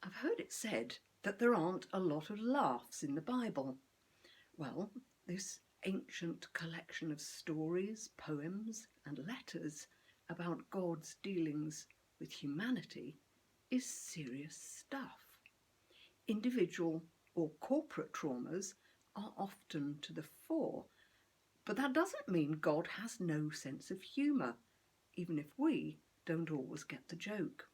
I've heard it said that there aren't a lot of laughs in the Bible. Well, this ancient collection of stories, poems, and letters about God's dealings with humanity is serious stuff. Individual or corporate traumas are often to the fore, but that doesn't mean God has no sense of humour, even if we don't always get the joke.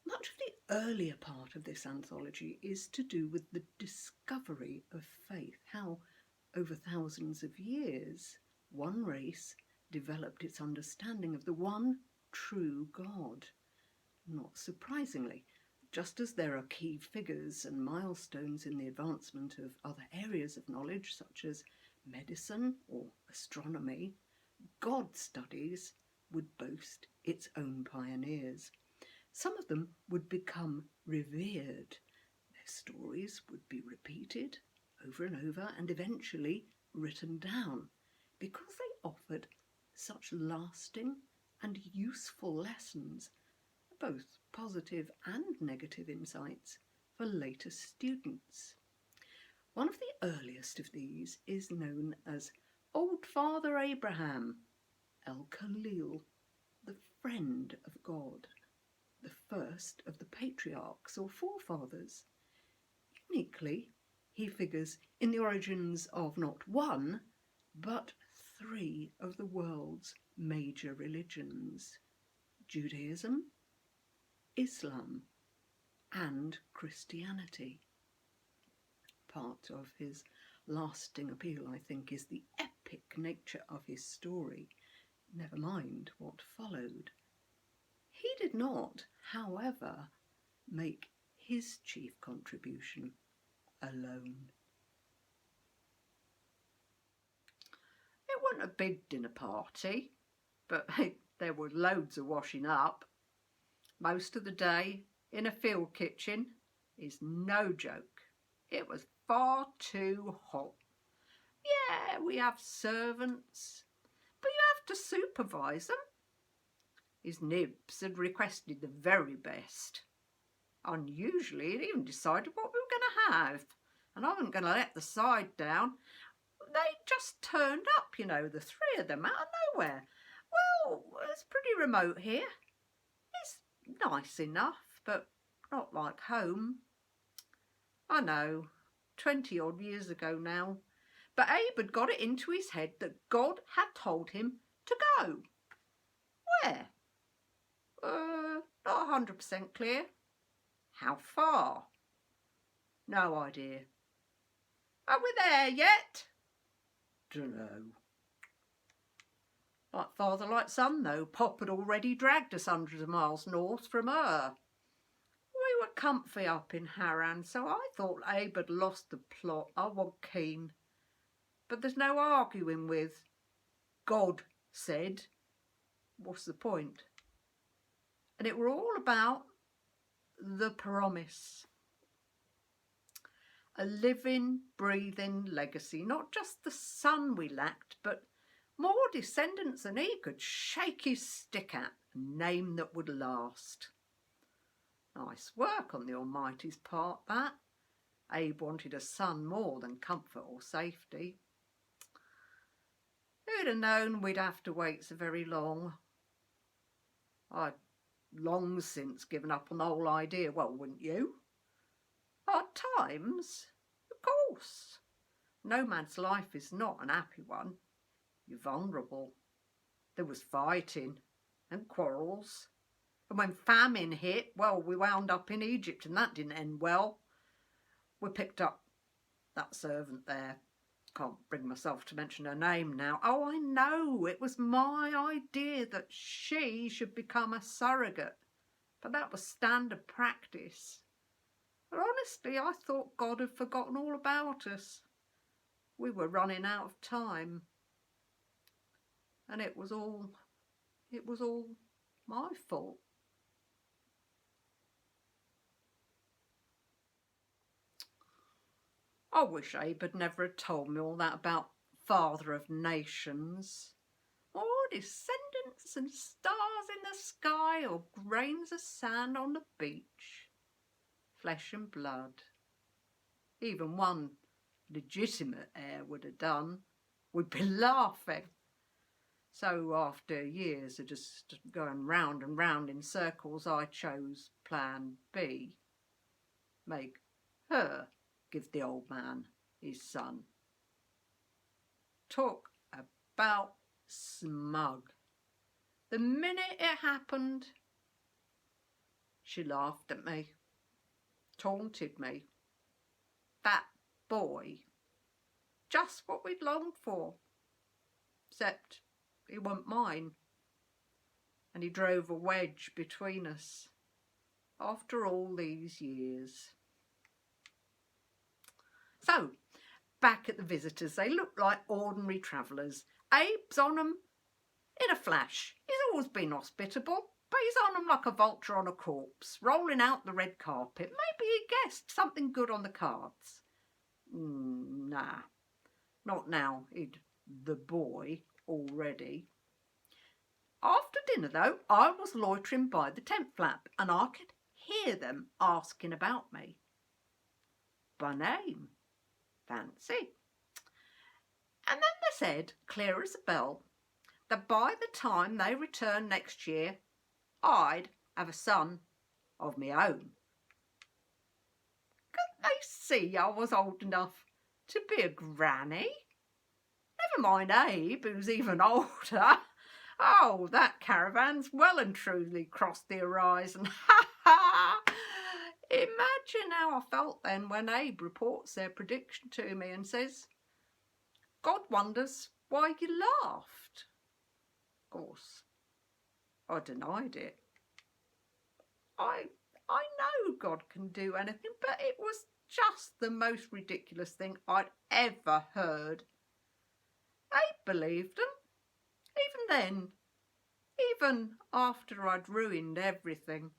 Much of the earlier part of this anthology is to do with the discovery of faith, how over thousands of years one race developed its understanding of the one true God. Not surprisingly, just as there are key figures and milestones in the advancement of other areas of knowledge such as medicine or astronomy, God studies would boast its own pioneers. Some of them would become revered. Their stories would be repeated over and over and eventually written down because they offered such lasting and useful lessons, both positive and negative insights for later students. One of the earliest of these is known as Old Father Abraham, El Khalil, the friend of God, the first of the patriarchs or forefathers. Uniquely, he figures in the origins of not one, but three of the world's major religions: Judaism, Islam, and Christianity. Part of his lasting appeal, I think, is the epic nature of his story, never mind what followed. He did not, however, make his chief contribution alone. It wasn't a big dinner party, but there was loads of washing up. Most of the day in a field kitchen is no joke. It was far too hot. Yeah, we have servants, but you have to supervise them. His nibs had requested the very best. Unusually, he'd even decided what we were going to have, and I wasn't going to let the side down. They just turned up, the three of them, out of nowhere. Well, it's pretty remote here. It's nice enough, but not like home. I know, 20-odd years ago now, but Abe had got it into his head that God had told him to go. Where? Not 100% clear. How far? No idea. Are we there yet? Dunno. Like father, like son, though. Pop had already dragged us hundreds of miles north from her. We were comfy up in Haran, so I thought Abe had lost the plot. I wasn't keen. But there's no arguing with. God said. What's the point? And it were all about the promise. A living, breathing legacy. Not just the son we lacked, but more descendants than he could shake his stick at, a name that would last. Nice work on the Almighty's part, that. Abe wanted a son more than comfort or safety. Who'd have known we'd have to wait so very long? I'd long since given up on the whole idea, well, wouldn't you? Hard times? Of course. No man's life is not an happy one. You're vulnerable. There was fighting and quarrels. And when famine hit, well, we wound up in Egypt and that didn't end well. We picked up that servant there. Can't bring myself to mention her name now. Oh, I know, it was my idea that she should become a surrogate. But that was standard practice. But honestly, I thought God had forgotten all about us. We were running out of time. And it was all my fault. I wish Abe had never told me all that about Father of Nations. Or descendants and stars in the sky or grains of sand on the beach. flesh and blood. Even one legitimate heir would have done. We'd be laughing. So after years of just going round and round in circles, I chose plan B. Make her give the old man his son. Talk about smug. The minute it happened, she laughed at me, taunted me. That boy, just what we'd longed for, except he wasn't mine, and he drove a wedge between us after all these years. So, back at the visitors, they looked like ordinary travellers. Abe's on 'em in a flash. He's always been hospitable, but he's on 'em like a vulture on a corpse, rolling out the red carpet. Maybe he guessed something good on the cards. Nah, not now. He'd the boy already. After dinner, though, I was loitering by the tent flap, and I could hear them asking about me. By name. Fancy. And then they said, clear as a bell, that by the time they returned next year, I'd have a son of my own. Couldn't they see I was old enough to be a granny? Never mind Abe, who's even older. Oh, that caravan's well and truly crossed the horizon. Ha ha! Imagine how I felt then when Abe reports their prediction to me and says, God wonders why you laughed. Of course, I denied it. I know God can do anything, but it was just the most ridiculous thing I'd ever heard. Abe believed them. Even then, even after I'd ruined everything.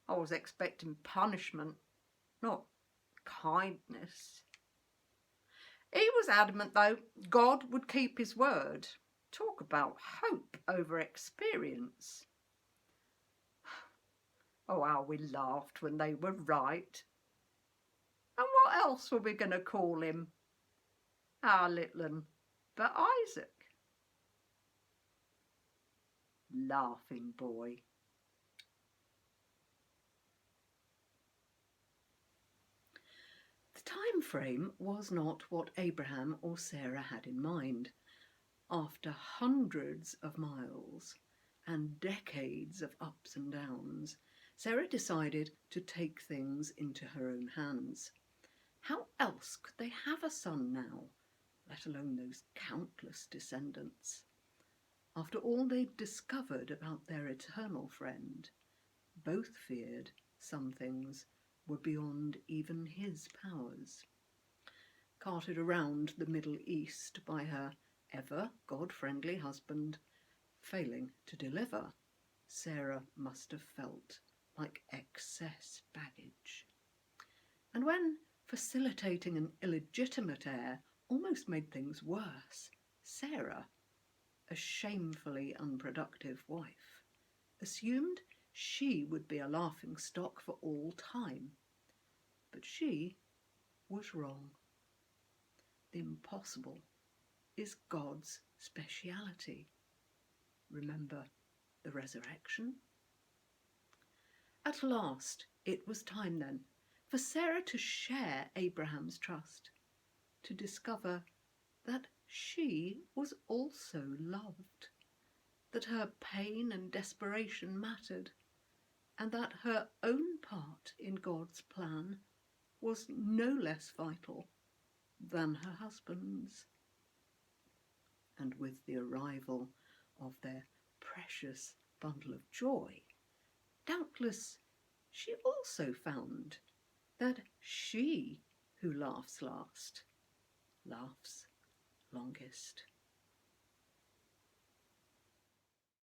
I was expecting punishment, not kindness. He was adamant, though, God would keep his word. Talk about hope over experience. Oh, how we laughed when they were right. And what else were we going to call him? Our little un, but Isaac. Laughing boy. The time frame was not what Abraham or Sarah had in mind. After hundreds of miles and decades of ups and downs, Sarah decided to take things into her own hands. How else could they have a son now, let alone those countless descendants? After all they'd discovered about their eternal friend, both feared some things were beyond even his powers. Carted around the Middle East by her ever God-friendly husband, failing to deliver, Sarah must have felt like excess baggage. And when facilitating an illegitimate heir almost made things worse, Sarah, a shamefully unproductive wife, assumed she would be a laughing stock for all time. But she was wrong. The impossible is God's speciality. Remember the resurrection? At last, it was time then for Sarah to share Abraham's trust, to discover that she was also loved, that her pain and desperation mattered, and that her own part in God's plan was no less vital than her husband's. And with the arrival of their precious bundle of joy, doubtless she also found that she who laughs last, laughs longest.